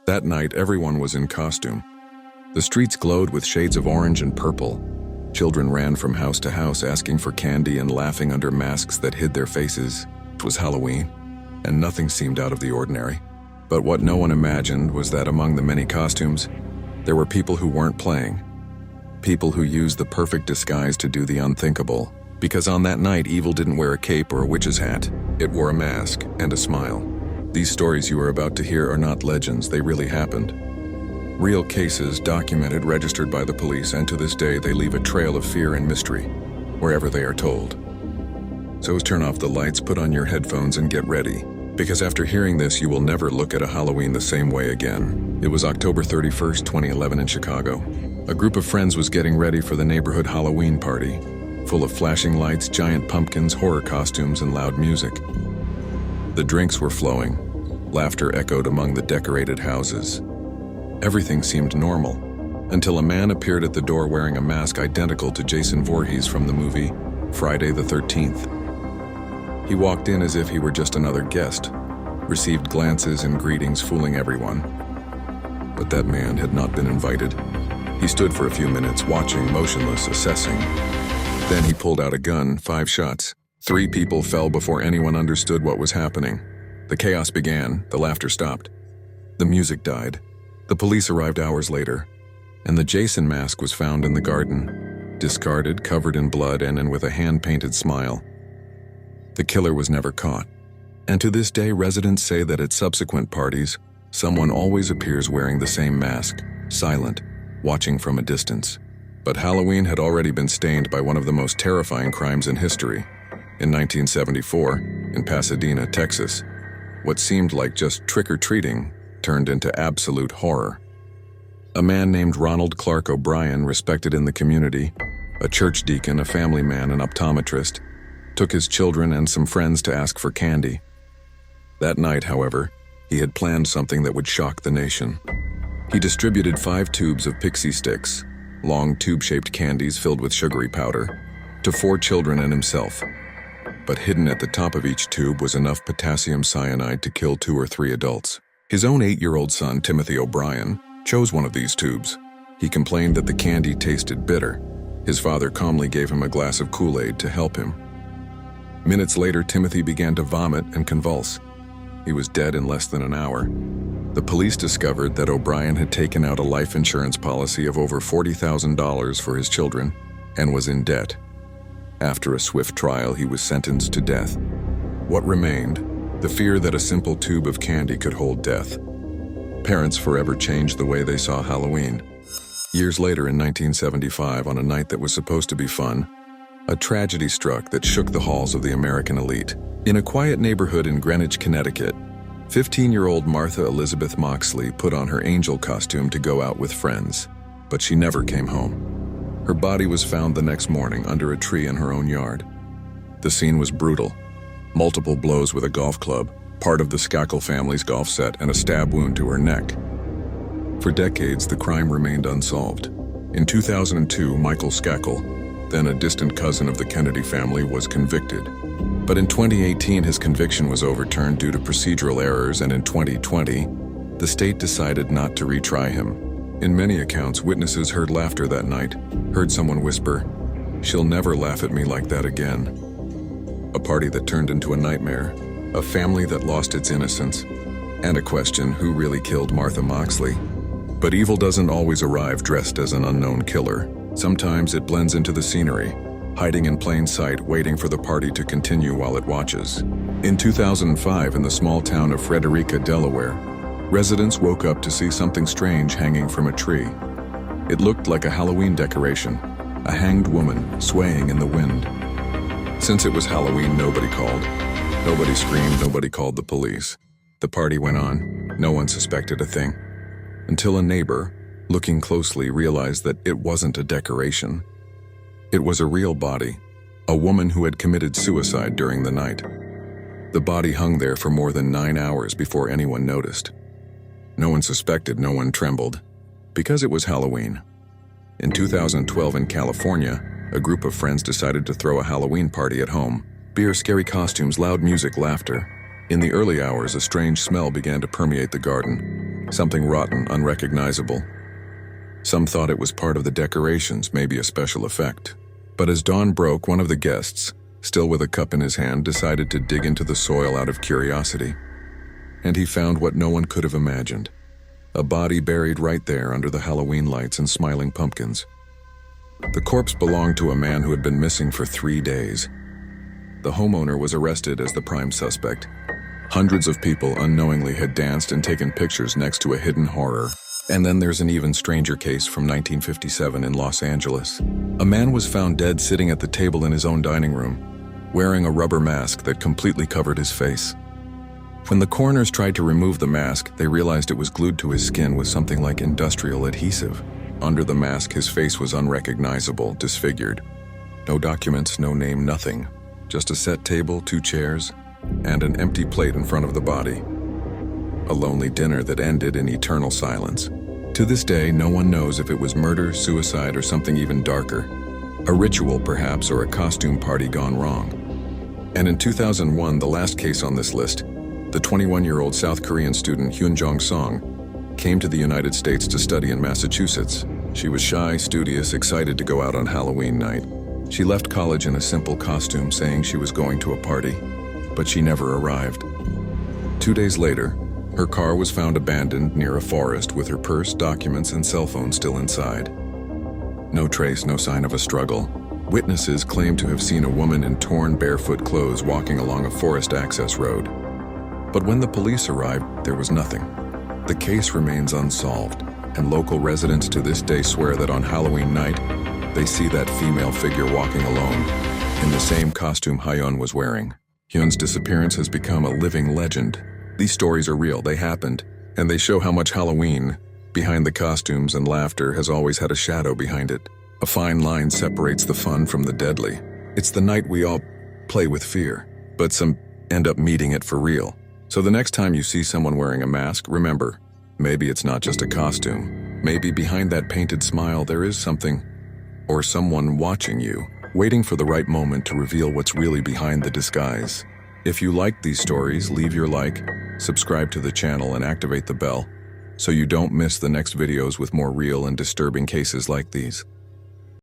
That night, everyone was in costume. The streets glowed with shades of orange and purple. Children ran from house to house asking for candy and laughing under masks that hid their faces. It was Halloween, and nothing seemed out of the ordinary. But what no one imagined was that among the many costumes, there were people who weren't playing. People who used the perfect disguise to do the unthinkable. Because on that night, evil didn't wear a cape or a witch's hat. It wore a mask and a smile. These stories you are about to hear are not legends, they really happened. Real cases, documented, registered by the police, and to this day they leave a trail of fear and mystery, wherever they are told. So turn off the lights, put on your headphones, and get ready. Because after hearing this, you will never look at a Halloween the same way again. It was October 31st, 2011 in Chicago. A group of friends was getting ready for the neighborhood Halloween party, full of flashing lights, giant pumpkins, horror costumes, and loud music. The drinks were flowing. Laughter echoed among the decorated houses. Everything seemed normal, until a man appeared at the door wearing a mask identical to Jason Voorhees from the movie Friday the 13th. He walked in as if he were just another guest, received glances and greetings, fooling everyone. But that man had not been invited. He stood for a few minutes, watching, motionless, assessing. Then he pulled out a gun, 5 shots. 3 people fell before anyone understood what was happening. The chaos began, the laughter stopped. The music died. The police arrived hours later, and the Jason mask was found in the garden, discarded, covered in blood, and with a hand-painted smile. The killer was never caught, and to this day residents say that at subsequent parties, someone always appears wearing the same mask, silent, watching from a distance. But Halloween had already been stained by one of the most terrifying crimes in history. In 1974, in Pasadena, Texas, what seemed like just trick-or-treating turned into absolute horror. A man named Ronald Clark O'Brien, respected in the community, a church deacon, a family man, an optometrist, took his children and some friends to ask for candy. That night, however, he had planned something that would shock the nation. He distributed 5 tubes of pixie sticks, long tube-shaped candies filled with sugary powder, to 4 children and himself. But hidden at the top of each tube was enough potassium cyanide to kill 2 or 3 adults. His own 8-year-old son, Timothy O'Brien, chose one of these tubes. He complained that the candy tasted bitter. His father calmly gave him a glass of Kool-Aid to help him. Minutes later, Timothy began to vomit and convulse. He was dead in less than an hour. The police discovered that O'Brien had taken out a life insurance policy of over $40,000 for his children and was in debt. After a swift trial, he was sentenced to death. What remained? The fear that a simple tube of candy could hold death. Parents forever changed the way they saw Halloween. Years later, in 1975, on a night that was supposed to be fun, a tragedy struck that shook the halls of the American elite. In a quiet neighborhood in Greenwich, Connecticut, 15-year-old Martha Elizabeth Moxley put on her angel costume to go out with friends, but she never came home. Her body was found the next morning under a tree in her own yard. The scene was brutal. Multiple blows with a golf club, part of the Skakel family's golf set, and a stab wound to her neck. For decades, the crime remained unsolved. In 2002, Michael Skakel, then a distant cousin of the Kennedy family, was convicted. But in 2018, his conviction was overturned due to procedural errors, and in 2020, the state decided not to retry him. In many accounts, witnesses heard laughter that night, heard someone whisper, "She'll never laugh at me like that again." A party that turned into a nightmare, a family that lost its innocence, and a question, who really killed Martha Moxley? But evil doesn't always arrive dressed as an unknown killer. Sometimes it blends into the scenery, hiding in plain sight, waiting for the party to continue while it watches. In 2005, in the small town of Frederica, Delaware, residents woke up to see something strange hanging from a tree. It looked like a Halloween decoration, a hanged woman swaying in the wind. Since it was Halloween, nobody called. Nobody screamed, nobody called the police. The party went on. No one suspected a thing. Until a neighbor, looking closely, realized that it wasn't a decoration. It was a real body, a woman who had committed suicide during the night. The body hung there for more than 9 hours before anyone noticed. No one suspected, no one trembled, because it was Halloween. In 2012 in California, a group of friends decided to throw a Halloween party at home. Beer, scary costumes, loud music, laughter. In the early hours, a strange smell began to permeate the garden. something rotten, unrecognizable. Some thought it was part of the decorations, maybe a special effect. But as dawn broke, one of the guests, still with a cup in his hand, decided to dig into the soil out of curiosity. And he found what no one could have imagined. A body buried right there under the Halloween lights and smiling pumpkins. The corpse belonged to a man who had been missing for 3 days. The homeowner was arrested as the prime suspect. Hundreds of people unknowingly had danced and taken pictures next to a hidden horror. And then there's an even stranger case from 1957 in Los Angeles. A man was found dead sitting at the table in his own dining room, wearing a rubber mask that completely covered his face. When the coroners tried to remove the mask, they realized it was glued to his skin with something like industrial adhesive. Under the mask, his face was unrecognizable, disfigured. No documents, no name, nothing. Just a set table, 2 chairs, and an empty plate in front of the body. A lonely dinner that ended in eternal silence. To this day, no one knows if it was murder, suicide, or something even darker. A ritual, perhaps, or a costume party gone wrong. And in 2001, the last case on this list, the 21-year-old South Korean student Hyun Jong-song came to the United States to study in Massachusetts. She was shy, studious, excited to go out on Halloween night. She left college in a simple costume, saying she was going to a party, but she never arrived. 2 days later, her car was found abandoned near a forest with her purse, documents, and cell phone still inside. No trace, no sign of a struggle. Witnesses claimed to have seen a woman in torn, barefoot clothes walking along a forest access road. But when the police arrived, there was nothing. The case remains unsolved, and local residents to this day swear that on Halloween night, they see that female figure walking alone, in the same costume Hyun was wearing. Hyun's disappearance has become a living legend. These stories are real, they happened, and they show how much Halloween, behind the costumes and laughter, has always had a shadow behind it. A fine line separates the fun from the deadly. It's the night we all play with fear, but some end up meeting it for real. So the next time you see someone wearing a mask, remember, maybe it's not just a costume. Maybe behind that painted smile there is something, or someone watching you, waiting for the right moment to reveal what's really behind the disguise. If you like these stories, leave your like, subscribe to the channel, and activate the bell so you don't miss the next videos with more real and disturbing cases like these.